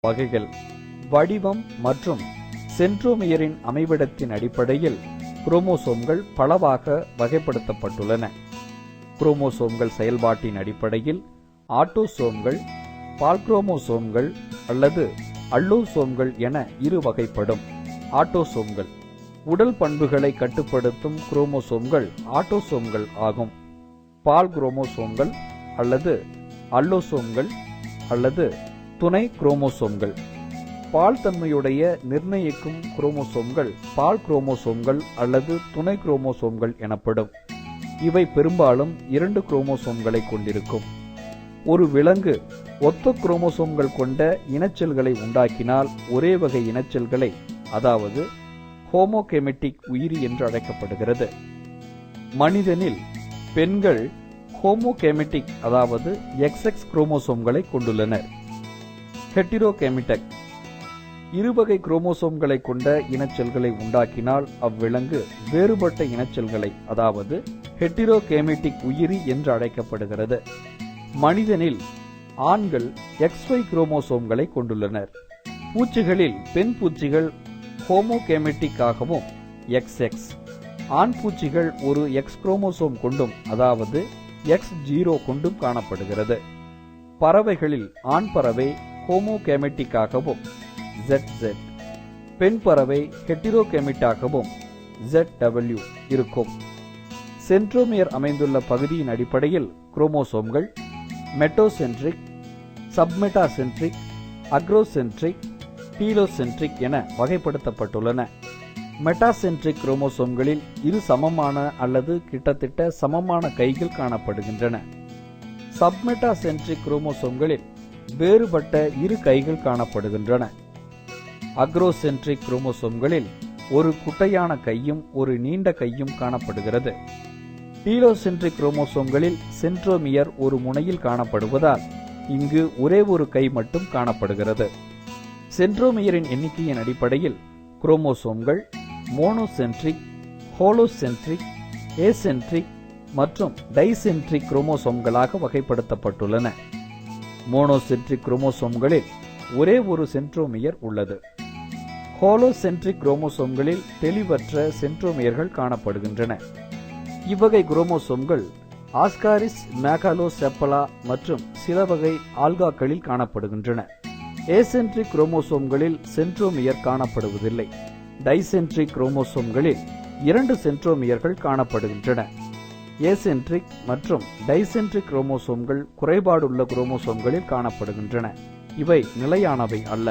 வகைகள் வடிவம் மற்றும் சென்ட்ரோமியரின் அமைவிடத்தின் அடிப்படையில் குரோமோசோம்கள் பலவாக வகைப்படுத்தப்பட்டுள்ளன. குரோமோசோம்கள் செயல்பாட்டின் அடிப்படையில் ஆட்டோசோம்கள், பால்குரோமோசோம்கள் அல்லது அல்லோசோம்கள் என இரு வகைப்படும். ஆட்டோசோம்கள் உடல் பண்புகளை கட்டுப்படுத்தும் குரோமோசோம்கள் ஆட்டோசோம்கள் ஆகும். பால்குரோமோசோம்கள் அல்லது அல்லோசோம்கள் அல்லது துணை குரோமோசோம்கள். பால் தன்மையுடைய நிர்ணயிக்கும் குரோமோசோம்கள் பால் குரோமோசோம்கள் அல்லது துணை குரோமோசோம்கள் எனப்படும். இவை பெரும்பாலும் 2 குரோமோசோம்களை கொண்டிருக்கும். ஒரு விலங்கு ஒத்த குரோமோசோம்கள் கொண்ட இனச்செல்களை உண்டாக்கினால் ஒரே வகை இனச்செல்களை, அதாவது ஹோமோகெமெட்டிக் உயிரி என்று அழைக்கப்படுகிறது. மனிதனில் பெண்கள் ஹோமோகெமெட்டிக், அதாவது XX குரோமோசோம்களை கொண்டுள்ளனர். ஹெட்டிரோகெமிடெக் இருவகை குரோமோசோம்களை கொண்ட இனச்செல்களை உண்டாக்கினால் அவ்விலங்கு வேறுபட்ட இனச்செல்களை, அதாவது ஹெட்டிரோகெமிட்டிக் உயிரி என்று அழைக்கப்படுகிறது. மனிதனில் ஆண்கள் XY குரோமோசோம்களை கொண்டுள்ளனர். பூச்சிகளில் பெண் பூச்சிகள் ஹோமோகெமெட்டிக் ஆகவும் XX, ஆண் பூச்சிகள் ஒரு X குரோமோசோம் கொண்டும், அதாவது X0 கொண்டும் காணப்படுகிறது. பறவைகளில் ஆண் பறவை ஹோமோகெமெட்டிக் ஆகவும் ZZ, பெண் பறவை ஹெட்டிரோகெமிட்டாகவும் ZW இருக்கும். சென்ட்ரோமியர் அமைந்துள்ள பகுதியின் அடிப்படையில் குரோமோசோம்கள் மெட்டோசென்ட்ரிக், சப்மெட்டாசென்ட்ரிக், அக்ரோசென்ட்ரிக், டீலோசென்ட்ரிக் என வகைப்படுத்தப்பட்டுள்ளன. மெட்டாசென்ட்ரிக் குரோமோசோம்களில் இரு சமமான அல்லது கிட்டத்தட்ட சமமான கைகள் காணப்படுகின்றன. சப்மெட்டாசென்ட்ரிக் குரோமோசோம்களில் வேறுபட்ட இரு கைகள் காணப்படுகின்றன. அக்ரோசென்ட்ரிக் குரோமோசோம்களில் ஒரு குட்டையான கையும் ஒரு நீண்ட கையும் காணப்படுகிறது. டீலோசென்ட்ரிக் குரோமோசோம்களில் சென்ட்ரோமியர் ஒரு முனையில் காணப்படுவதால் இங்கு ஒரே ஒரு கை மட்டும் காணப்படுகிறது. சென்ட்ரோமியரின் எண்ணிக்கையின் அடிப்படையில் குரோமோசோம்கள் மோனோசென்ட்ரிக், ஹோலோசென்ட்ரிக், ஏசென்ட்ரிக் மற்றும் டைசென்ட்ரிக் குரோமோசோம்களாக வகைப்படுத்தப்பட்டுள்ளன. மோனோசென்ட்ரிக் குரோமோசோம்களில் ஒரே ஒரு சென்ட்ரோமியர் உள்ளது. ஹோலோசென்ட்ரிக் குரோமோசோம்களில் தெளிவற்ற சென்ட்ரோமியர்கள் காணப்படுகின்றன. இவ்வகை குரோமோசோம்கள் ஆஸ்காரிஸ் மேகாலோசெப்பலா மற்றும் சில வகை ஆல்காக்களில் காணப்படுகின்றன. ஏசென்ட்ரிக் குரோமோசோம்களில் சென்ட்ரோமியர் காணப்படுவதில்லை. டைசென்ட்ரிக் குரோமோசோம்களில் 2 சென்ட்ரோமியர்கள் காணப்படுகின்றன. ஏசென்ட்ரிக் மற்றும் டைசென்ட்ரிக் குரோமோசோம்கள் குறைபாடுள்ள குரோமோசோம்களில் காணப்படுகின்றன. இவை நிலையானவை அல்ல.